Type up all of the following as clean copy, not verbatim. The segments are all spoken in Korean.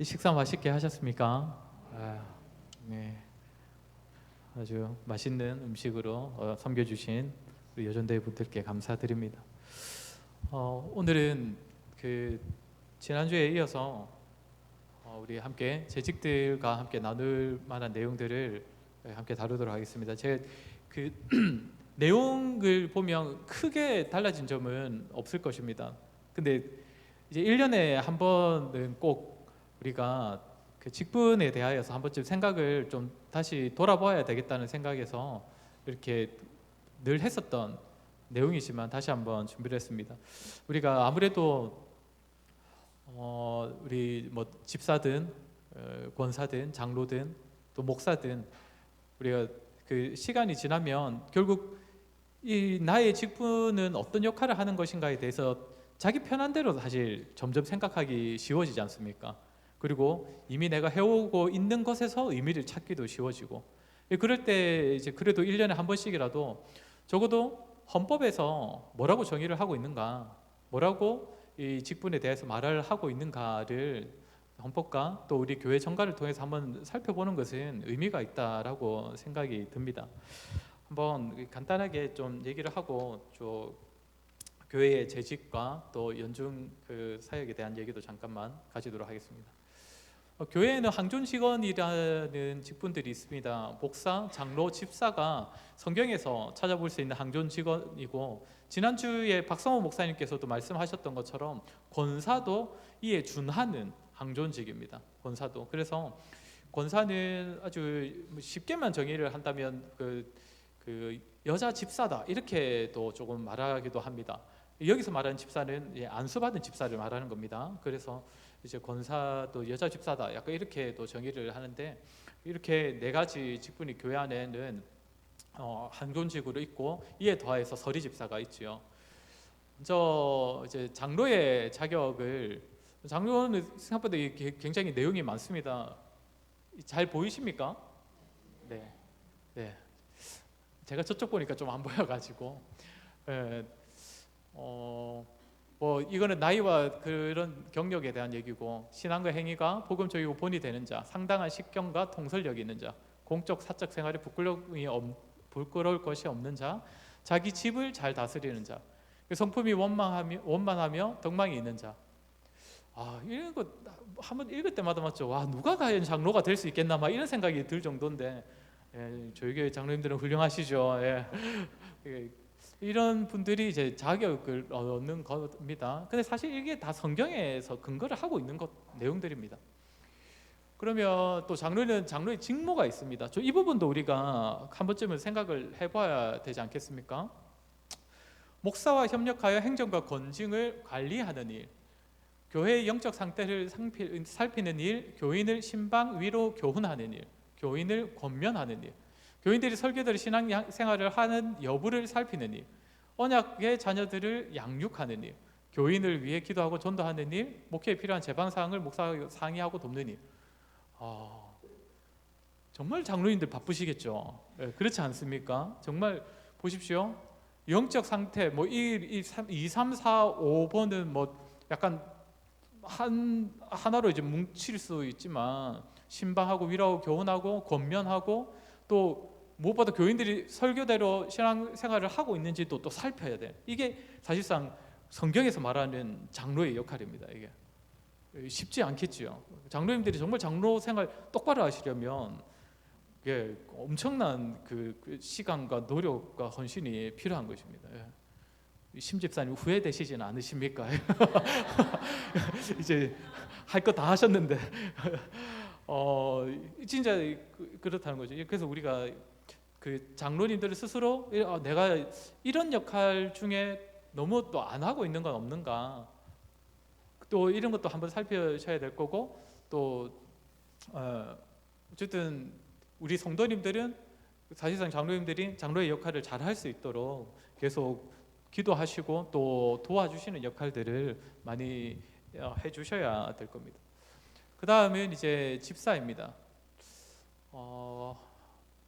이 식사 맛있게 하셨습니까? 네, 아주 맛있는 음식으로 섬겨주신 우리 여전대회 분들께 감사드립니다. 오늘은 지난주에 이어서 우리 함께 재직들과 함께 나눌 만한 내용들을 함께 다루도록 하겠습니다. 제가 내용을 보면 크게 달라진 점은 없을 것입니다. 근데 이제 1년에 한 번은 꼭 우리가 직분에 대하여서 한 번쯤 생각을 좀 다시 돌아봐야 되겠다는 생각에서 이렇게 늘 했었던 내용이지만 다시 한번 준비를 했습니다. 우리가 아무래도 우리 뭐 집사든 권사든 장로든 또 목사든 우리가 시간이 지나면 결국 이 나의 직분은 어떤 역할을 하는 것인가에 대해서 자기 편한 대로 사실 점점 생각하기 쉬워지지 않습니까? 그리고 이미 내가 해오고 있는 것에서 의미를 찾기도 쉬워지고, 그럴 때 이제 그래도 1년에 한 번씩이라도 적어도 헌법에서 뭐라고 정의를 하고 있는가, 뭐라고 이 직분에 대해서 말을 하고 있는가를 헌법과 또 우리 교회 정가를 통해서 한번 살펴보는 것은 의미가 있다라고 생각이 듭니다. 한번 간단하게 좀 얘기를 하고 교회의 재직과 또 연중 사역에 대한 얘기도 잠깐만 가지도록 하겠습니다. 교회에는 항존 직원이라는 직분들이 있습니다. 목사, 장로, 집사가 성경에서 찾아볼 수 있는 항존 직원이고, 지난주에 박성호 목사님께서도 말씀하셨던 것처럼 권사도 이에 준하는 항존직입니다. 권사도. 그래서 권사는 아주 쉽게만 정의를 한다면 여자 집사다 이렇게도 조금 말하기도 합니다. 여기서 말하는 집사는 안수받은 집사를 말하는 겁니다. 그래서 이제 권사도 여자 집사다 약간 이렇게도 정의를 하는데, 이렇게 네 가지 직분이 교회 안에는 항존직으로 있고, 이에 더해서 서리 집사가 있지요. 이제 장로의 자격을, 장로는 생각보다 굉장히 내용이 많습니다. 잘 보이십니까? 네, 네. 제가 저쪽 보니까 좀 안 보여가지고, 뭐 이거는 나이와 그런 경력에 대한 얘기고, 신앙과 행위가 복음적이고 본이 되는 자, 상당한 식견과 통솔력이 있는 자, 공적 사적 생활에 부끄러울 것이 없는 자, 자기 집을 잘 다스리는 자, 성품이 원만하며 덕망이 있는 자. 이런 거 한번 읽을 때마다 맞죠. 와, 누가 과연 장로가 될 수 있겠나 막 이런 생각이 들 정도인데, 저희 교회 장로님들은 훌륭하시죠. 이런 분들이 이제 자격을 얻는 겁니다. 근데 사실 이게 다 성경에서 근거를 하고 있는 내용들입니다. 그러면 또 장로의 직무가 있습니다. 이 부분도 우리가 한 번쯤은 생각을 해봐야 되지 않겠습니까? 목사와 협력하여 행정과 건증을 관리하는 일, 교회의 영적 상태를 살피는 일, 교인을 신방 위로 교훈하는 일, 교인을 권면하는 일, 교인들이 설교대로 신앙생활을 하는 여부를 살피는 일, 언약의 자녀들을 양육하는 일, 교인을 위해 기도하고 전도하는 일, 목회에 필요한 제방사항을 목사와 상의하고 돕는 일. 정말 장로님들 바쁘시겠죠. 그렇지 않습니까? 정말 보십시오. 영적 상태 뭐 1, 2, 3, 4, 5번은 뭐 약간 하나로 이제 뭉칠 수 있지만, 신방하고 위로하고 교훈하고 권면하고, 또 무엇보다 교인들이 설교대로 신앙생활을 하고 있는지도 또 살펴야 돼. 이게 사실상 성경에서 말하는 장로의 역할입니다. 이게 쉽지 않겠지요. 장로님들이 정말 장로 생활 똑바로 하시려면 이게 엄청난 시간과 노력과 헌신이 필요한 것입니다. 심집사님 후회되시지는 않으십니까? 이제 할 거 다 하셨는데 진짜 그렇다는 거죠. 그래서 우리가 장로님들 스스로 내가 이런 역할 중에 너무 또 안 하고 있는 건 없는가, 또 이런 것도 한번 살펴셔야 될 거고, 또 어쨌든 우리 성도님들은 사실상 장로님들이 장로의 역할을 잘 할 수 있도록 계속 기도하시고 또 도와주시는 역할들을 많이 해주셔야 될 겁니다. 그 다음은 이제 집사입니다.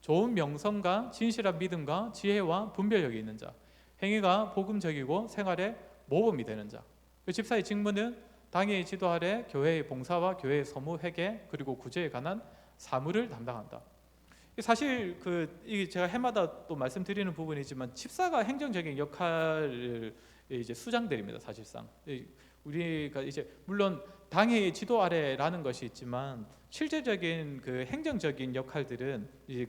좋은 명성과 진실한 믿음과 지혜와 분별력이 있는 자, 행위가 복음적이고 생활에 모범이 되는 자. 집사의 직무는 당의 지도 아래 교회의 봉사와 교회의 서무 회계 그리고 구제에 관한 사무를 담당한다. 사실 이게 제가 해마다 또 말씀드리는 부분이지만 집사가 행정적인 역할을 이제 수장들입니다. 사실상 우리가 이제 물론 당의 지도 아래라는 것이 있지만 실제적인 그 행정적인 역할들은 이제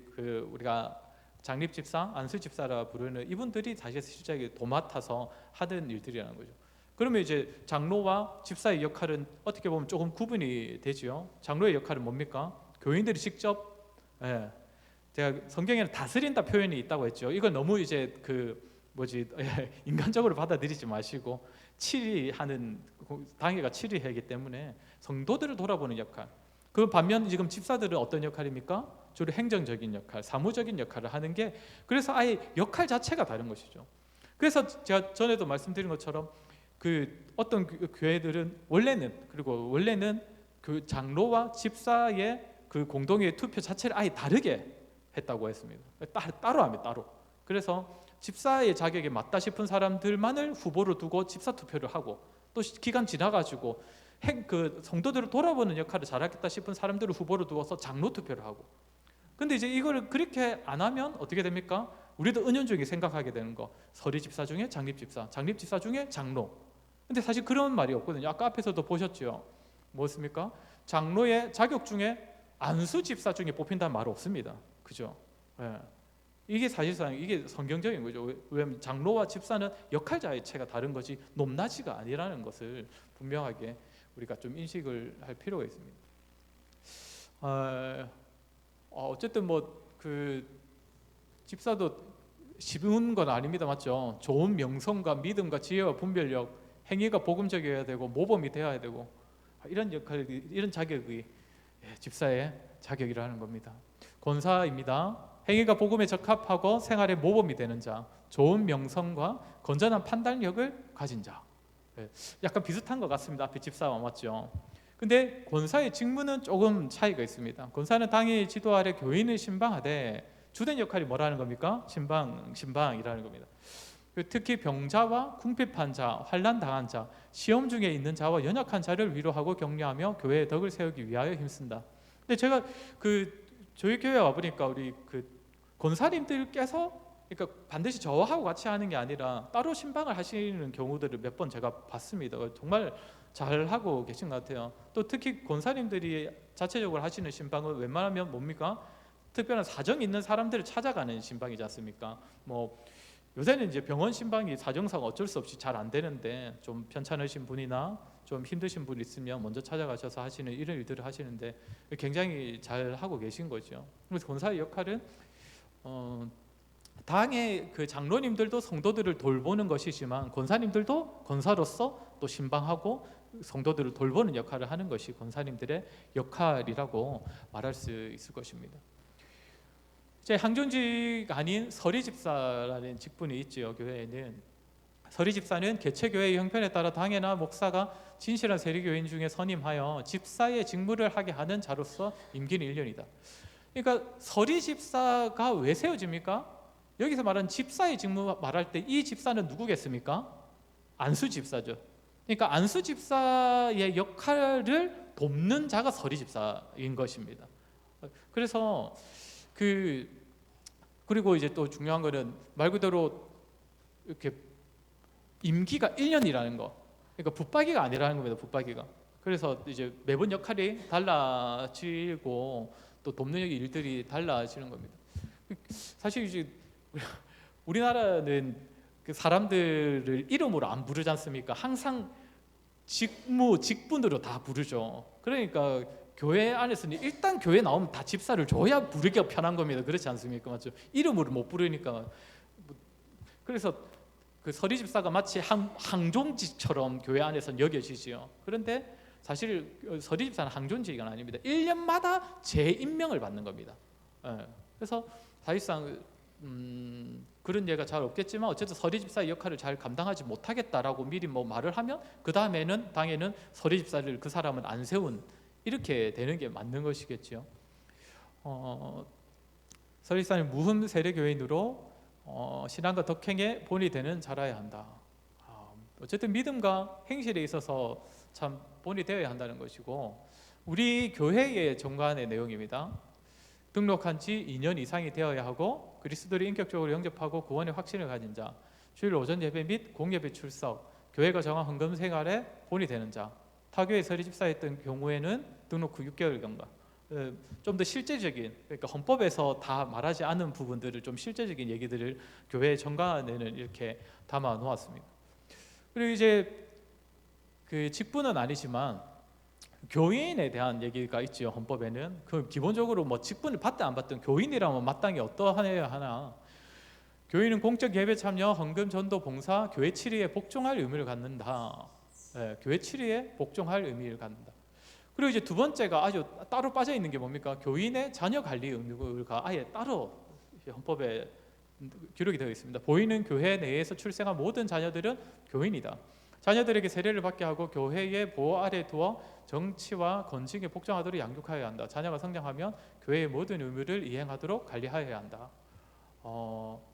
우리가 장립집사, 안수집사라 부르는 이분들이 사실 실제 도맡아서 하던 일들이라는 거죠. 그러면 이제 장로와 집사의 역할은 어떻게 보면 조금 구분이 되지요. 장로의 역할은 뭡니까? 교인들이 직접, 제가 성경에는 다스린다 표현이 있다고 했죠. 이걸 너무 이제 인간적으로 받아들이지 마시고 치리하는, 당회가 치리하기 때문에 성도들을 돌아보는 역할. 그 반면 지금 집사들은 어떤 역할입니까? 주로 행정적인 역할, 사무적인 역할을 하는 게, 그래서 아예 역할 자체가 다른 것이죠. 그래서 제가 전에도 말씀드린 것처럼 어떤 교회들은 원래는 그 장로와 집사의 그 공동의 투표 자체를 아예 다르게 했다고 했습니다. 따로 합니다. 따로. 그래서 집사의 자격에 맞다 싶은 사람들만을 후보로 두고 집사 투표를 하고, 또 기간 지나가지고 성도들을 돌아보는 역할을 잘하겠다 싶은 사람들을 후보로 두어서 장로 투표를 하고. 근데 이제 이거를 그렇게 안 하면 어떻게 됩니까? 우리도 은연중에 생각하게 되는 거, 서리집사 중에 장립집사, 장립집사 중에 장로. 근데 사실 그런 말이 없거든요. 아까 앞에서도 보셨죠. 뭐였습니까? 장로의 자격 중에 안수집사 중에 뽑힌다는 말 없습니다. 그죠? 이게 사실상 이게 성경적인 거죠. 왜냐하면 장로와 집사는 역할 자체가 다른 거지 높낮이가 아니라는 것을 분명하게 우리가 좀 인식을 할 필요가 있습니다. 어쨌든 집사도 쉬운 건 아닙니다. 맞죠? 좋은 명성과 믿음과 지혜와 분별력, 행위가 복음적이어야 되고 모범이 되어야 되고, 이런 역할, 이런 자격이 집사의 자격이라는 겁니다. 권사입니다. 행위가 복음에 적합하고 생활에 모범이 되는 자, 좋은 명성과 건전한 판단력을 가진 자. 약간 비슷한 것 같습니다. 앞에 집사와 맞죠? 근데 권사의 직무는 조금 차이가 있습니다. 권사는 당의 지도 아래 교인을 신방하되 주된 역할이 뭐라는 겁니까? 신방이라는 겁니다. 특히 병자와 궁핍한 자, 환난 당한 자, 시험 중에 있는 자와 연약한 자를 위로하고 격려하며 교회의 덕을 세우기 위하여 힘쓴다. 근데 제가 저희 교회 와 보니까 우리 권사님들께서 그러니까 반드시 저하고 같이 하는 게 아니라 따로 신방을 하시는 경우들을 몇 번 제가 봤습니다. 정말 잘 하고 계신 것 같아요. 또 특히 권사님들이 자체적으로 하시는 신방은 웬만하면 뭡니까? 특별한 사정이 있는 사람들을 찾아가는 신방이지 않습니까? 요새는 이제 병원 신방이 사정상 어쩔 수 없이 잘 안 되는데, 좀 편찮으신 분이나 좀 힘드신 분 있으면 먼저 찾아가셔서 하시는 이런 일들을 하시는데 굉장히 잘 하고 계신 거죠. 그래서 권사의 역할은 당의 그 장로님들도 성도들을 돌보는 것이지만 권사님들도 권사로서 또 신방하고 성도들을 돌보는 역할을 하는 것이 권사님들의 역할이라고 말할 수 있을 것입니다. 이제 항존직 아닌 서리집사라는 직분이 있죠. 교회에는 서리집사는 개체교회의 형편에 따라 당회나 목사가 진실한 세리교인 중에 선임하여 집사의 직무를 하게 하는 자로서 임기는 1년이다. 그러니까 서리집사가 왜 세워집니까? 여기서 말하는 집사의 직무 말할 때 이 집사는 누구겠습니까? 안수집사죠. 그러니까 안수집사의 역할을 돕는 자가 서리집사인 것입니다. 그래서 그리고 이제 또 중요한 거는 말 그대로 이렇게 임기가 1년이라는 거. 그러니까 붙박이가 아니라는 겁니다. 붙박이가. 그래서 이제 매번 역할이 달라지고 또 돕는 일들이 달라지는 겁니다. 사실 이제 우리나라는 사람들을 이름으로 안 부르지 않습니까? 항상 직분으로 다 부르죠. 그러니까 교회 안에서는 일단 교회 나오면 다 집사를 줘야 부르기가 편한 겁니다. 그렇지 않습니까? 맞죠? 이름으로 못 부르니까. 그래서 서리집사가 마치 항존직처럼 교회 안에서는 여겨지지요. 그런데 사실 서리집사는 항존직은 아닙니다. 1년마다 재임명을 받는 겁니다. 그래서 사실상 그런 예가 잘 없겠지만 어쨌든 서리집사의 역할을 잘 감당하지 못하겠다라고 미리 말을 하면 그 다음에는 당에는 서리집사를 그 사람은 안 세운, 이렇게 되는 게 맞는 것이겠죠. 서리집사는 무흠 세례교인으로 신앙과 덕행에 본이 되는 자라야 한다. 어쨌든 믿음과 행실에 있어서 참 본이 되어야 한다는 것이고, 우리 교회의 정관의 내용입니다. 등록한 지 2년 이상이 되어야 하고, 그리스도를 인격적으로 영접하고 구원의 확신을 가진 자, 주일 오전 예배 및 공예배 출석, 교회가 정한 헌금 생활에 본이 되는 자, 타교에 서리 집사했던 경우에는 등록 후 6개월경과, 좀 더 실제적인, 그러니까 헌법에서 다 말하지 않은 부분들을 좀 실제적인 얘기들을 교회 정관에는 이렇게 담아 놓았습니다. 그리고 이제 그 직분은 아니지만 교인에 대한 얘기가 있죠. 헌법에는 그 기본적으로 뭐 직분을 받든 안 받든 교인이라면 마땅히 어떠해야 하나. 교인은 공적 예배 참여, 헌금, 전도, 봉사, 교회 치리에 복종할 의무를 갖는다. 교회 치리에 복종할 의미를 갖는다. 그리고 이제 두 번째가 아주 따로 빠져 있는 게 뭡니까? 교인의 자녀 관리 의무가 아예 따로 헌법에 기록이 되어 있습니다. 보이는 교회 내에서 출생한 모든 자녀들은 교인이다. 자녀들에게 세례를 받게 하고 교회의 보호 아래 두어 정치와 건직에 복종하도록 양육하여야 한다. 자녀가 성장하면 교회의 모든 의무를 이행하도록 관리하여야 한다.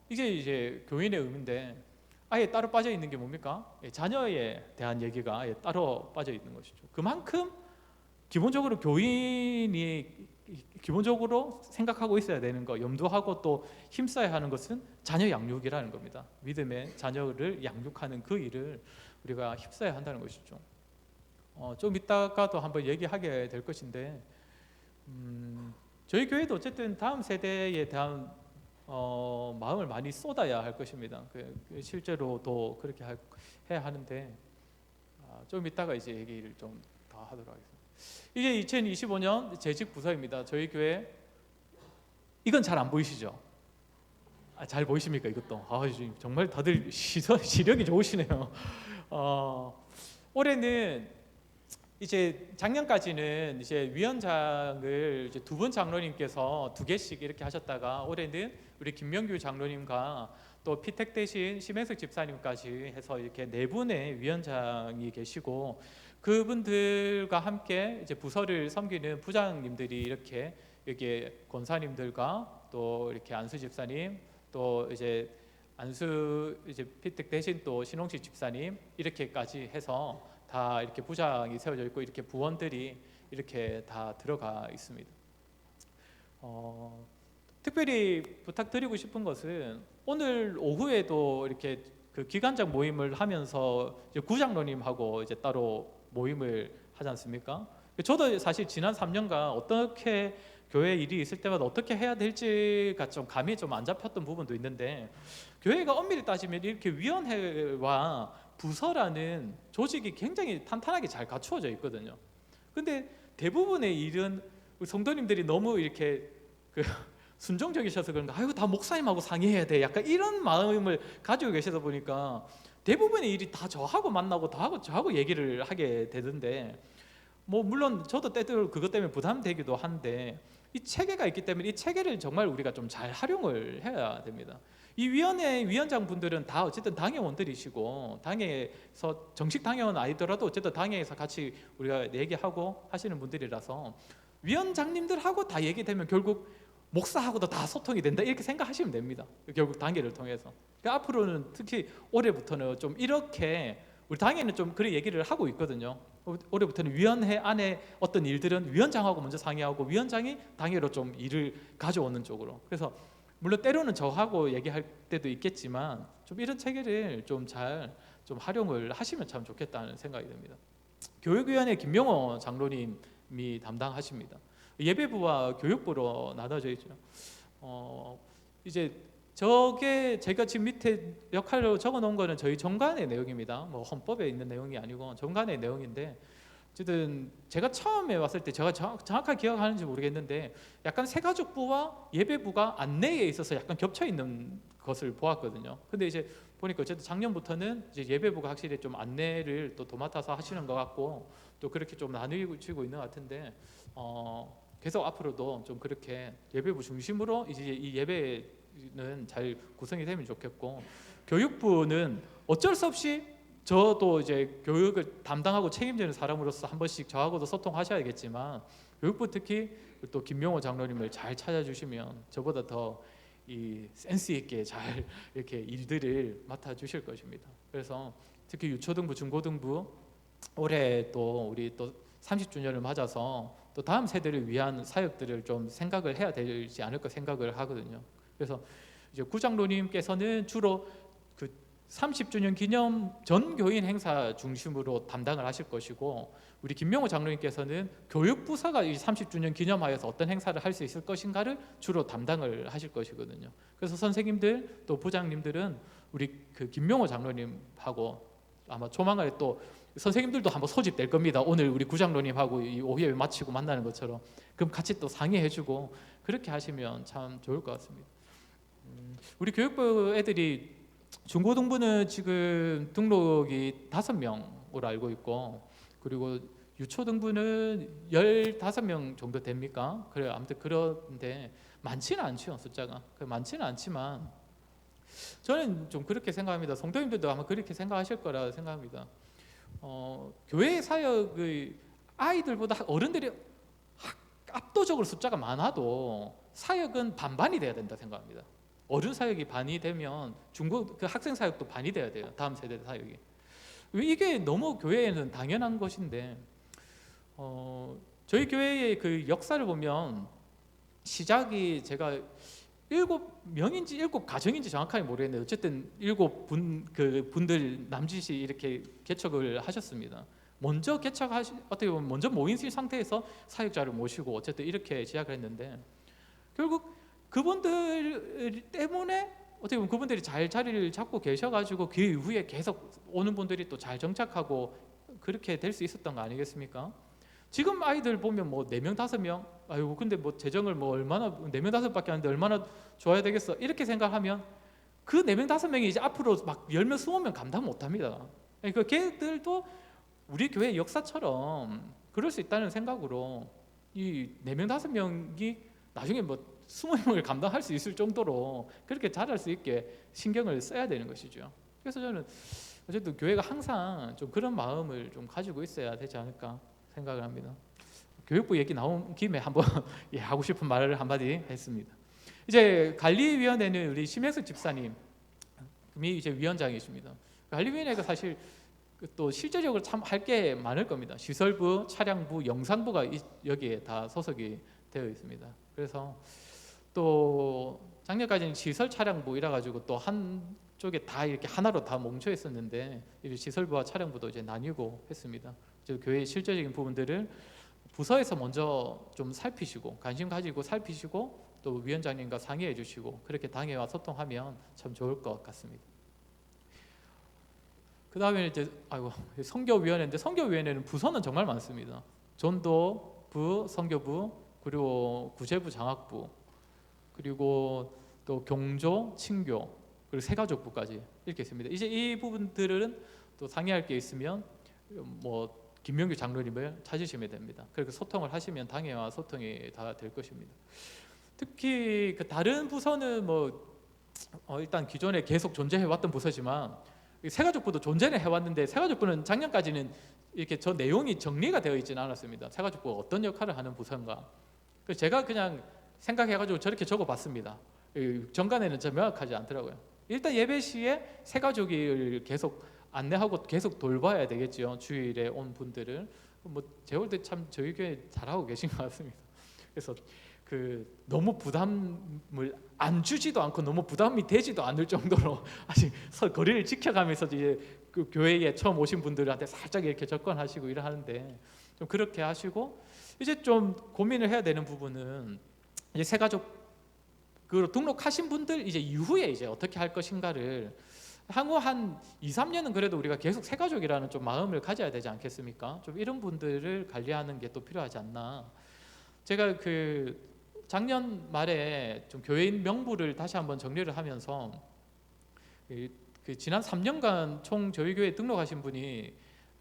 이게 이제 교인의 의무인데 아예 따로 빠져 있는 게 뭡니까? 자녀에 대한 얘기가 아예 따로 빠져 있는 것이죠. 그만큼 기본적으로 교인이 기본적으로 생각하고 있어야 되는 거, 염두하고 또 힘써야 하는 것은 자녀 양육이라는 겁니다. 믿음의 자녀를 양육하는 그 일을 우리가 힘써야 한다는 것이죠. 좀 이따가도 한번 얘기하게 될 것인데, 저희 교회도 어쨌든 다음 세대에 대한 마음을 많이 쏟아야 할 것입니다. 실제로도 그렇게 해야 하는데, 좀 이따가 이제 얘기를 좀 더 하도록 하겠습니다. 이게 2025년 재직 부서입니다. 저희 교회 이건 잘 안 보이시죠? 잘 보이십니까 이것도? 정말 다들 시력이 좋으시네요. 올해는 이제 작년까지는 이제 위원장을 이제 두 분 장로님께서 2개씩 이렇게 하셨다가, 올해는 우리 김명규 장로님과 또 피택 대신 심행석 집사님까지 해서 이렇게 4분의 위원장이 계시고, 그분들과 함께 이제 부서를 섬기는 부장님들이 이렇게 권사님들과 또 이렇게 안수 집사님, 또 이제 안수 이제 피택 대신 또 신홍식 집사님 이렇게까지 해서 다 이렇게 부장이 세워져 있고, 이렇게 부원들이 이렇게 다 들어가 있습니다. 특별히 부탁드리고 싶은 것은, 오늘 오후에도 이렇게 그 기간장 모임을 하면서 이제 구장로님하고 이제 따로 모임을 하지 않습니까? 저도 사실 지난 3년간 어떻게 교회 일이 있을 때마다 어떻게 해야 될지가 좀 감이 좀 안 잡혔던 부분도 있는데, 교회가 엄밀히 따지면 이렇게 위원회와 부서라는 조직이 굉장히 탄탄하게 잘 갖추어져 있거든요. 근데 대부분의 일은 성도님들이 너무 이렇게 순종적이셔서 그런가, 다 목사님하고 상의해야 돼, 약간 이런 마음을 가지고 계시다 보니까 대부분의 일이 다 저하고 만나고 저하고 얘기를 하게 되던데, 뭐 물론 저도 때때로 그것 때문에 부담되기도 한데, 이 체계가 있기 때문에 이 체계를 정말 우리가 좀 잘 활용을 해야 됩니다. 이 위원회 위원장분들은 다 어쨌든 당회원들이시고, 당회에서 정식 당회원 아니더라도 어쨌든 당회에서 같이 우리가 얘기하고 하시는 분들이라서, 위원장님들하고 다 얘기되면 결국 목사하고도 다 소통이 된다, 이렇게 생각하시면 됩니다. 결국 당회를 통해서. 그러니까 앞으로는 특히 올해부터는 좀 이렇게, 우리 당회는 좀 그런 얘기를 하고 있거든요. 올해부터는 위원회 안에 어떤 일들은 위원장하고 먼저 상의하고, 위원장이 당회로 좀 일을 가져오는 쪽으로. 그래서 물론 때로는 저하고 얘기할 때도 있겠지만, 좀 이런 체계를 좀 잘 좀 활용을 하시면 참 좋겠다는 생각이 듭니다. 교육위원회 김명호 장로님이 담당하십니다. 예배부와 교육부로 나눠져 있죠. 이제 저게 제가 지금 밑에 역할로 적어놓은 거는 저희 정관의 내용입니다. 뭐 헌법에 있는 내용이 아니고 정관의 내용인데, 어쨌든 제가 처음에 왔을 때 제가 정확하게 기억하는지 모르겠는데, 약간 새가족부와 예배부가 안내에 있어서 약간 겹쳐 있는 것을 보았거든요. 근데 이제 보니까 어쨌든 작년부터는 이제 예배부가 확실히 좀 안내를 또 도맡아서 하시는 것 같고, 또 그렇게 좀 나누고 있는 것 같은데, 계속 앞으로도 좀 그렇게 예배부 중심으로 이제 이 예배는 잘 구성이 되면 좋겠고, 교육부는 어쩔 수 없이 저도 이제 교육을 담당하고 책임지는 사람으로서 한 번씩 저하고도 소통하셔야겠지만, 교육부 특히 또 김명호 장로님을 잘 찾아주시면 저보다 더 이 센스 있게 잘 이렇게 일들을 맡아 주실 것입니다. 그래서 특히 유초등부, 중고등부 올해 또 우리 또 30주년을 맞아서 또 다음 세대를 위한 사역들을 좀 생각을 해야 되지 않을까 생각을 하거든요. 그래서 이제 구장로님께서는 주로 그 30주년 기념 전 교인 행사 중심으로 담당을 하실 것이고, 우리 김명호 장로님께서는 교육부서가 이 30주년 기념하여서 어떤 행사를 할 수 있을 것인가를 주로 담당을 하실 것이거든요. 그래서 선생님들 또 부장님들은 우리 그 김명호 장로님하고 아마 조만간에 또 선생님들도 한번 소집될 겁니다. 오늘 우리 구장로님하고 이 오후에 마치고 만나는 것처럼. 그럼 같이 또 상의해주고 그렇게 하시면 참 좋을 것 같습니다. 우리 교육부 애들이 중고등부는 지금 등록이 5명으로 알고 있고, 그리고 유초등부는 15명 정도 됩니까? 그래요. 아무튼 그런데 많지는 않죠, 숫자가. 많지는 않지만 저는 좀 그렇게 생각합니다. 성도님들도 아마 그렇게 생각하실 거라 생각합니다. 교회 사역의 아이들보다 어른들이 압도적으로 숫자가 많아도 사역은 반반이 돼야 된다 생각합니다. 어른 사역이 반이 되면 그 학생 사역도 반이 돼야 돼요. 다음 세대 사역이. 이게 너무 교회에는 당연한 것인데, 저희 교회의 그 역사를 보면 시작이 제가 7명인지 7가정인지 정확하게 모르겠는데 어쨌든 7분들 남짓이 이렇게 개척을 하셨습니다. 어떻게 보면 먼저 모인 상태에서 사역자를 모시고 어쨌든 이렇게 시작을 했는데, 결국 그분들 때문에 어떻게 보면 그분들이 잘 자리를 잡고 계셔가지고 그 이후에 계속 오는 분들이 또 잘 정착하고 그렇게 될 수 있었던 거 아니겠습니까? 지금 아이들 보면 뭐 4명 5명, 아이고 근데 뭐 재정을 뭐 얼마나 4명 5밖에 하는데 얼마나 좋아야 되겠어, 이렇게 생각하면 그 4명 5명이 이제 앞으로 막 10명 20명 감당 못합니다. 그러니까 걔들도 우리 교회 역사처럼 그럴 수 있다는 생각으로 이 4명 5명이 나중에 뭐 20명을 감당할 수 있을 정도로 그렇게 잘할 수 있게 신경을 써야 되는 것이죠. 그래서 저는 어쨌든 교회가 항상 좀 그런 마음을 좀 가지고 있어야 되지 않을까 생각을 합니다. 교육부 얘기 나온 김에 한번 하고 싶은 말을 한마디 했습니다. 이제 관리위원회는 우리 심혜숙 집사님이 이제 위원장이십니다. 관리위원회가 사실 또 실제적으로 참 할 게 많을 겁니다. 시설부, 차량부, 영상부가 여기에 다 소속이 되어 있습니다. 그래서 또 작년까지는 시설 차량부 이래 가지고 또 한쪽에 다 이렇게 하나로 다 뭉쳐 있었는데 시설부와 차량부도 이제 나뉘고 했습니다. 교회의 실제적인 부분들을 부서에서 먼저 좀 살피시고 관심 가지고 살피시고 또 위원장님과 상의해 주시고 그렇게 당회와 소통하면 참 좋을 것 같습니다. 그 다음에 이제 선교위원회인데, 선교위원회는 부서는 정말 많습니다. 전도부, 선교부, 그리고 구제부, 장학부, 그리고 또 경조, 친교, 그리고 새가족부까지 이렇게 있습니다. 이제 이 부분들은 또 상의할 게 있으면 뭐 김명규 장로님을 찾으시면 됩니다. 그렇게 소통을 하시면 당회와 소통이 다 될 것입니다. 특히 그 다른 부서는 일단 기존에 계속 존재해 왔던 부서지만 새가족부도 존재는 해왔는데 새가족부는 작년까지는 이렇게 저 내용이 정리가 되어 있지는 않았습니다. 새가족부가 어떤 역할을 하는 부서인가. 그래서 제가 그냥 생각해가지고 저렇게 적어봤습니다. 정관에는 좀 명확하지 않더라고요. 일단 예배 시에 새가족을 계속 안내하고 계속 돌봐야 되겠죠. 주일에 온 분들을. 제가 볼 때 참 저희 교회 잘하고 계신 것 같습니다. 그래서 너무 부담을 안 주지도 않고 너무 부담이 되지도 않을 정도로 아직 거리를 지켜가면서 이제 그 교회에 처음 오신 분들한테 살짝 이렇게 접근하시고 이러하는데 좀 그렇게 하시고, 이제 좀 고민을 해야 되는 부분은 이제 새가족으로 등록하신 분들 이제 이후에 이제 어떻게 할 것인가를 향후 한 2-3년은 그래도 우리가 계속 새가족이라는 좀 마음을 가져야 되지 않겠습니까? 좀 이런 분들을 관리하는 게 또 필요하지 않나. 제가 작년 말에 좀 교회인 명부를 다시 한번 정리를 하면서 지난 3년간 총 저희 교회에 등록하신 분이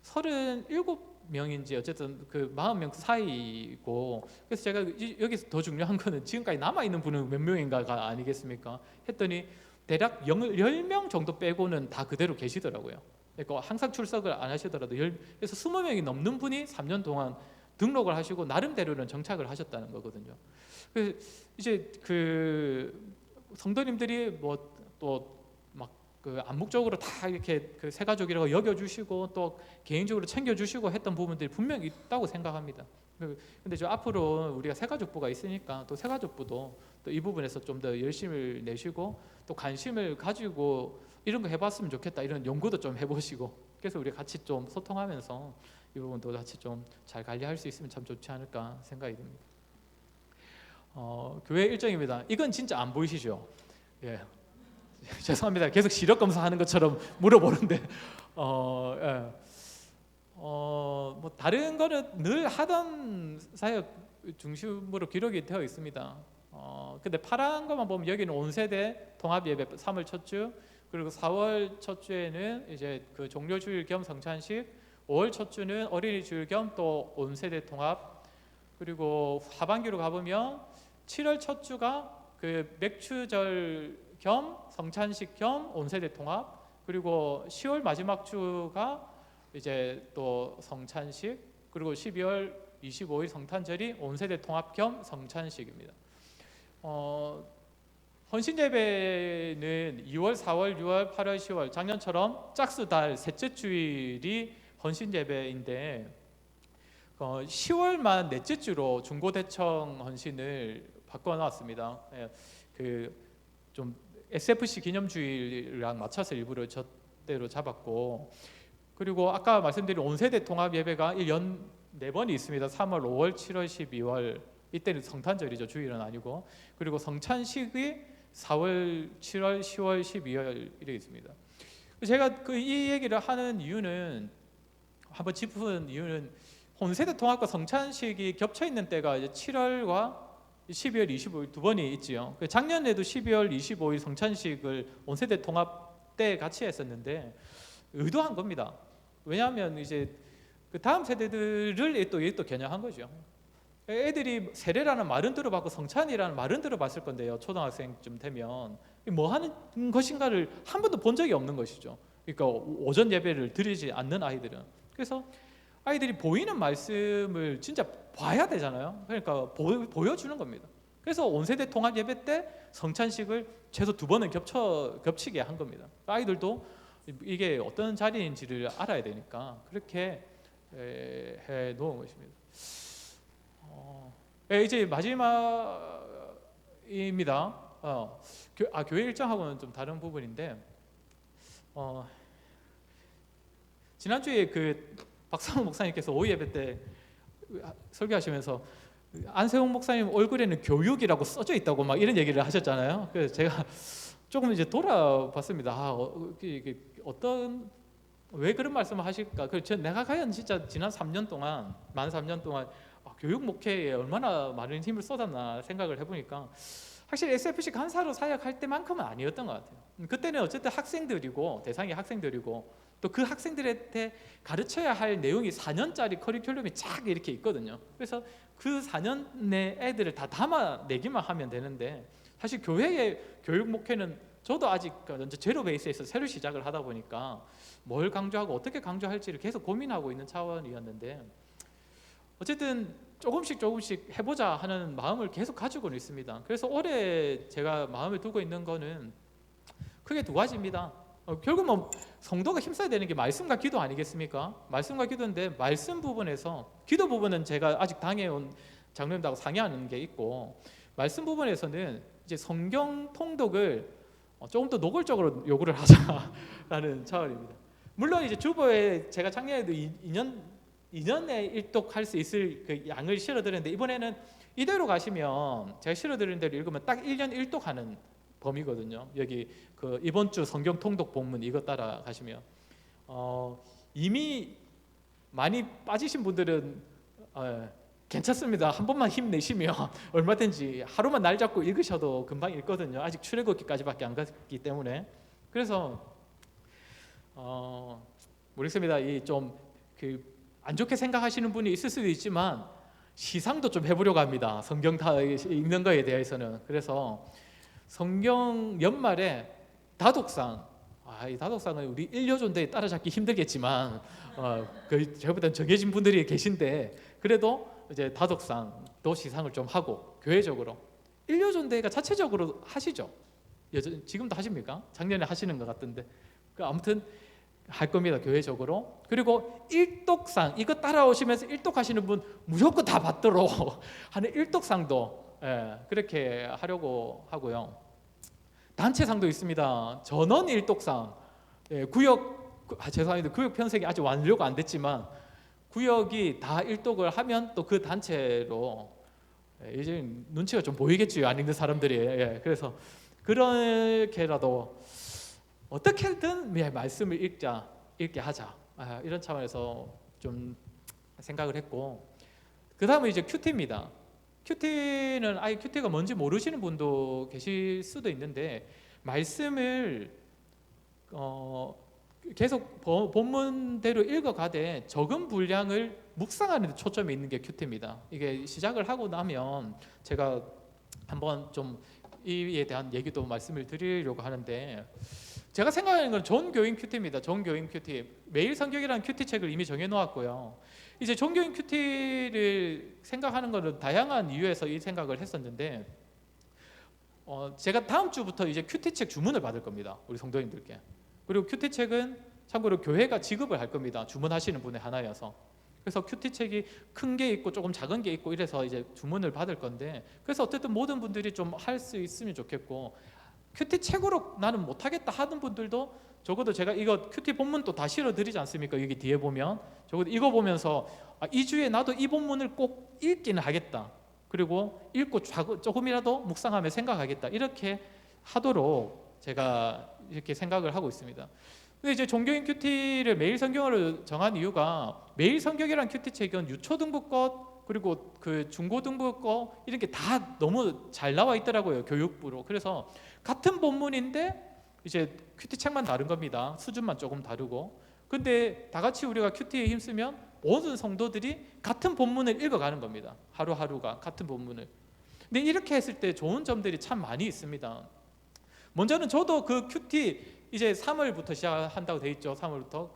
37명인지 어쨌든 40명 사이고, 그래서 제가 여기서 더 중요한 거는 지금까지 남아있는 분은 몇 명인가가 아니겠습니까? 했더니 대략 10명 정도 빼고는 다 그대로 계시더라고요. 그러니까 항상 출석을 안 하시더라도 그래서 20명이 넘는 분이 3년 동안 등록을 하시고 나름대로는 정착을 하셨다는 거거든요. 이제 성도님들이 또 막 그 암묵적으로 다 이렇게 그 새가족이라고 여겨주시고 또 개인적으로 챙겨주시고 했던 부분들이 분명히 있다고 생각합니다. 근데 저 앞으로 우리가 새가족부가 있으니까 또 새가족부도 또 이 부분에서 좀 더 열심을 내시고 또 관심을 가지고 이런 거 해봤으면 좋겠다 이런 연구도 좀 해보시고, 그래서 우리 같이 좀 소통하면서 이 부분도 같이 좀 잘 관리할 수 있으면 참 좋지 않을까 생각이 듭니다. 교회 일정입니다. 이건 진짜 안 보이시죠? 예. 죄송합니다. 계속 시력 검사하는 것처럼 물어보는데 예. 뭐 다른 거는 늘 하던 사역 중심으로 기록이 되어 있습니다. 근데 파란 것만 보면 여기는 온세대 통합 예배 3월 첫 주, 그리고 4월 첫 주에는 이제 그 종료 주일 겸 성찬식, 5월 첫 주는 어린이 주일 겸 또 온세대 통합, 그리고 하반기로 가보면 7월 첫 주가 그 맥추절 겸 성찬식 겸 온세대 통합, 그리고 10월 마지막 주가 이제 또 성찬식, 그리고 12월 25일 성탄절이 온세대 통합 겸 성찬식입니다. 헌신 예배는 2월, 4월, 6월, 8월, 10월 작년처럼 짝수달 셋째 주일이 헌신 예배인데 10월만 넷째 주로 중고대청 헌신을 바꿔놨습니다. 그 좀 SFC 기념주일이랑 맞춰서 일부러 저대로 잡았고, 그리고 아까 말씀드린 온세대 통합 예배가 1년 4번이 있습니다. 3월, 5월, 7월, 12월 이때는 성탄절이죠. 주일은 아니고. 그리고 성찬식이 4월, 7월, 10월, 12월 이렇게 있습니다. 제가 이 얘기를 하는 이유는, 한번 짚은 이유는 온세대 통합과 성찬식이 겹쳐 있는 때가 이제 7월과 12월 25일 두 번이 있지요. 작년에도 12월 25일 성찬식을 온세대 통합 때 같이 했었는데 의도한 겁니다. 왜냐하면 이제 그 다음 세대들을 또 겨냥한 거죠. 애들이 세례라는 말은 들어봤고 성찬이라는 말은 들어봤을 건데요. 초등학생쯤 되면 뭐 하는 것인가를 한 번도 본 적이 없는 것이죠. 그러니까 오전 예배를 드리지 않는 아이들은. 그래서 아이들이 보이는 말씀을 진짜 봐야 되잖아요. 그러니까 보여주는 겁니다. 그래서 온세대 통합 예배 때 성찬식을 최소 2번은 겹치게 한 겁니다. 아이들도 이게 어떤 자리인지를 알아야 되니까 그렇게 해 놓은 것입니다. 이제 마지막입니다. 교회 일정하고는 좀 다른 부분인데 지난주에 그 박상훈 목사님께서 오후 예배 때 설교하시면서 안세홍 목사님 얼굴에는 교육이라고 써져 있다고 막 이런 얘기를 하셨잖아요. 그래서 제가 조금 이제 돌아봤습니다. 이게 어떤 왜 그런 말씀을 하실까? 그래서 내가 과연 진짜 지난 3년 동안 만 3년 동안 교육 목회에 얼마나 많은 힘을 쏟았나 생각을 해보니까 확실히 SFC 간사로 사역할 때만큼은 아니었던 것 같아요. 그때는 어쨌든 학생들이고 대상이 학생들이고 또 그 학생들한테 가르쳐야 할 내용이 4년짜리 커리큘럼이 쫙 이렇게 있거든요. 그래서 그 4년 내 애들을 다 담아내기만 하면 되는데 사실 교회의 교육 목회는 저도 아직 제로 베이스에서 새로 시작을 하다 보니까 뭘 강조하고 어떻게 강조할지를 계속 고민하고 있는 차원이었는데 어쨌든 조금씩 해보자 하는 마음을 계속 가지고는 있습니다. 그래서 올해 제가 마음에 두고 있는 거는 크게 2가지입니다. 결국 뭐 성도가 힘써야 되는 게 말씀과 기도 아니겠습니까? 말씀과 기도인데 말씀 부분에서 기도 부분은 제가 아직 당해온 장로님들하고 상의하는 게 있고 말씀 부분에서는 이제 성경 통독을 조금 더 노골적으로 요구를 하자라는 차원입니다. 물론 이제 주보에 제가 작년에도 2년에 일독할 수 있을 그 양을 실어드렸는데 이번에는 이대로 가시면 제가 실어드린 대로 읽으면 딱 1년 1독하는 범위거든요. 여기 그 이번 주 성경 통독 본문 이거 따라 가시면 이미 많이 빠지신 분들은 괜찮습니다. 한 번만 힘내시면 얼마든지 하루만 날 잡고 읽으셔도 금방 읽거든요. 아직 출애굽기까지밖에 안 갔기 때문에. 그래서 모르겠습니다. 이 좀 그 안 좋게 생각하시는 분이 있을 수도 있지만 시상도 좀 해보려고 합니다. 성경 다 읽는 거에 대해서는. 그래서 성경 연말에 다독상, 이 다독상은 우리 일요존대에 따라잡기 힘들겠지만 저보다 정해진 분들이 계신데 그래도 이제 다독상도 시상을 좀 하고 교회적으로 일요존대가 자체적으로 하시죠. 지금도 하십니까? 작년에 하시는 것 같던데. 아무튼 할 겁니다, 교회적으로. 그리고 일독상, 이거 따라오시면서 일독하시는 분 무조건 다 받도록 하는 일독상도 그렇게 하려고 하고요. 단체상도 있습니다. 전원 일독상. 죄송합니다. 구역 편성이 아직 완료가 안 됐지만 구역이 다 일독을 하면 또 그 단체로 이제 눈치가 좀 보이겠죠, 안 읽는 사람들이. 그래서 그렇게라도 어떻게든 말씀을 읽게 하자, 이런 차원에서 좀 생각을 했고, 그 다음에 이제 큐티입니다. 큐티는 아예 큐티가 뭔지 모르시는 분도 계실 수도 있는데, 말씀을 계속 본문대로 읽어가되 적은 분량을 묵상하는 데 초점이 있는 게 큐티입니다. 이게 시작을 하고 나면 제가 한번 좀 이에 대한 얘기도 말씀을 드리려고 하는데, 제가 생각하는 건 존교인 큐티입니다. 존교인 큐티. 매일 성경이라는 큐티 책을 이미 정해 놓았고요. 이제 존교인 큐티를 생각하는 것은 다양한 이유에서 이 생각을 했었는데, 제가 다음 주부터 이제 큐티 책 주문을 받을 겁니다, 우리 성도님들께. 그리고 큐티 책은 참고로 교회가 지급을 할 겁니다, 주문하시는 분의 하나여서. 그래서 큐티 책이 큰 게 있고 조금 작은 게 있고 이래서 이제 주문을 받을 건데, 그래서 어쨌든 모든 분들이 좀 할 수 있으면 좋겠고, 큐티 책으로 나는 못하겠다 하는 분들도 적어도 제가 이거 큐티 본문도 다 실어드리지 않습니까? 여기 뒤에 보면 적어도 이거 보면서 이 주에 나도 이 본문을 꼭 읽기는 하겠다, 그리고 읽고 조금이라도 묵상하며 생각하겠다, 이렇게 하도록 제가 이렇게 생각을 하고 있습니다. 근데 이제 종교인 큐티를 매일 성경으로 정한 이유가, 매일 성경이란 큐티 책은 유초등부 것 그리고 그 중고등부 거 이런 게 다 너무 잘 나와 있더라고요, 교육부로. 그래서 같은 본문인데 이제 큐티 책만 다른 겁니다. 수준만 조금 다르고. 근데 다 같이 우리가 큐티에 힘쓰면 모든 성도들이 같은 본문을 읽어가는 겁니다. 하루하루가 같은 본문을. 근데 이렇게 했을 때 좋은 점들이 참 많이 있습니다. 먼저는 저도 그 큐티 이제 3월부터 시작한다고 돼 있죠. 3월부터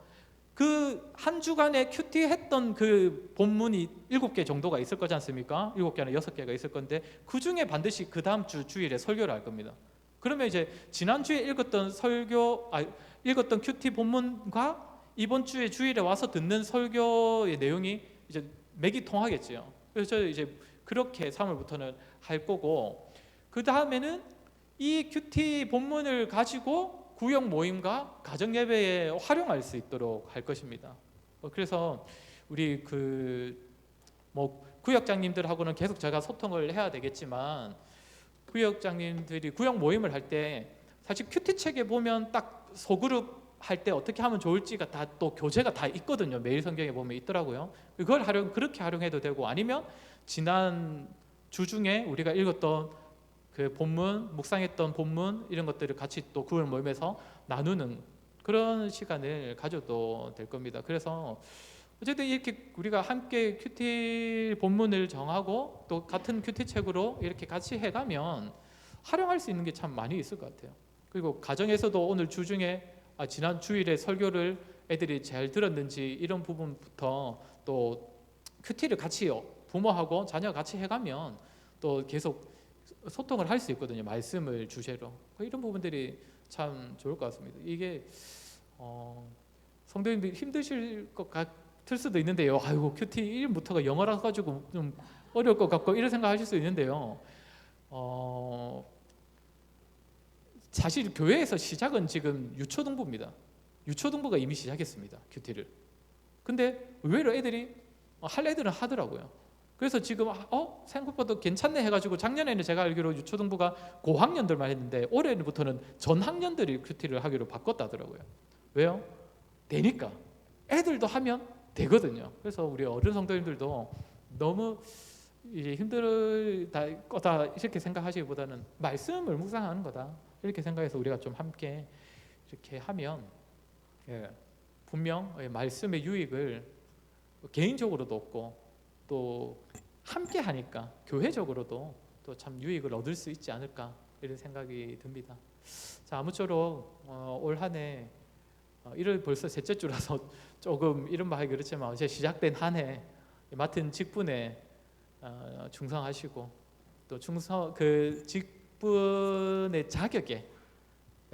그 한 주간에 큐티 했던 그 본문이 7개 정도가 있을 거지 않습니까? 7개나 6개가 있을 건데, 그 중에 반드시 그 다음 주 주일에 설교를 할 겁니다. 그러면 이제 지난주에 읽었던 읽었던 큐티 본문과 이번 주에 주일에 와서 듣는 설교의 내용이 이제 맥이 통하겠죠. 그래서 저 이제 그렇게 3월부터는 할 거고, 그 다음에는 이 큐티 본문을 가지고 구역 모임과 가정 예배에 활용할 수 있도록 할 것입니다. 그래서 우리 구역장님들하고는 계속 제가 소통을 해야 되겠지만, 구역장님들이 구역 모임을 할 때 사실 큐티 책에 보면 딱 소그룹 할 때 어떻게 하면 좋을지가 다 또 교재가 다 있거든요. 매일 성경에 보면 있더라고요. 그걸 그렇게 활용해도 되고, 아니면 지난 주 중에 우리가 읽었던 그 본문, 묵상했던 본문 이런 것들을 같이 또 구역 모임에서 나누는 그런 시간을 가져도 될 겁니다. 그래서 어쨌든 이렇게 우리가 함께 큐티 본문을 정하고 또 같은 큐티 책으로 이렇게 같이 해가면 활용할 수 있는 게 참 많이 있을 것 같아요. 그리고 가정에서도 오늘 주중에 지난 주일에 설교를 애들이 잘 들었는지 이런 부분부터 또 큐티를 같이 부모하고 자녀 같이 해가면 또 계속 소통을 할 수 있거든요. 말씀을 주제로. 이런 부분들이 참 좋을 것 같습니다. 이게 성도님들 힘드실 것 같을 수도 있는데요. 아이고 큐티 이름부터가 영어라 가지고 좀 어려울 것 같고 이런 생각하실 수 있는데요. 사실 교회에서 시작은 지금 유초등부입니다. 유초등부가 이미 시작했습니다, 큐티를. 근데 의외로 애들이 할 애들은 하더라고요. 그래서 지금 생각보다 괜찮네 해가지고, 작년에는 제가 알기로 유초등부가 고학년들만 했는데 올해부터는 전학년들이 큐티를 하기로 바꿨다더라고요. 왜요? 되니까. 애들도 하면 되거든요. 그래서 우리 어른 성도님들도 너무 이제 힘들다 거다 이렇게 생각하시기보다는 말씀을 묵상하는 거다 이렇게 생각해서 우리가 좀 함께 이렇게 하면 분명 말씀의 유익을 개인적으로도 얻고 또 함께 하니까 교회적으로도 또 참 유익을 얻을 수 있지 않을까 이런 생각이 듭니다. 자, 아무쪼록 올 한 해 1월 벌써 셋째 주라서 조금 이런 말 하기 그렇지만 이제 시작된 한 해 맡은 직분에 충성하시고 또 그 직분의 자격에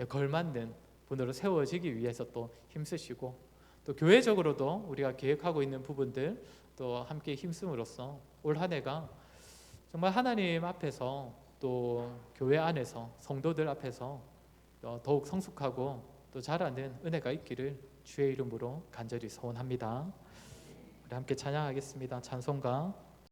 걸맞는 분으로 세워지기 위해서 또 힘쓰시고, 또 교회적으로도 우리가 계획하고 있는 부분들 또 함께 힘쓰므로써 올 한 해가 정말 하나님 앞에서 또 교회 안에서 성도들 앞에서 더욱 성숙하고 또 자라는 은혜가 있기를 주의 이름으로 간절히 소원합니다. 우리 함께 찬양하겠습니다. 찬송가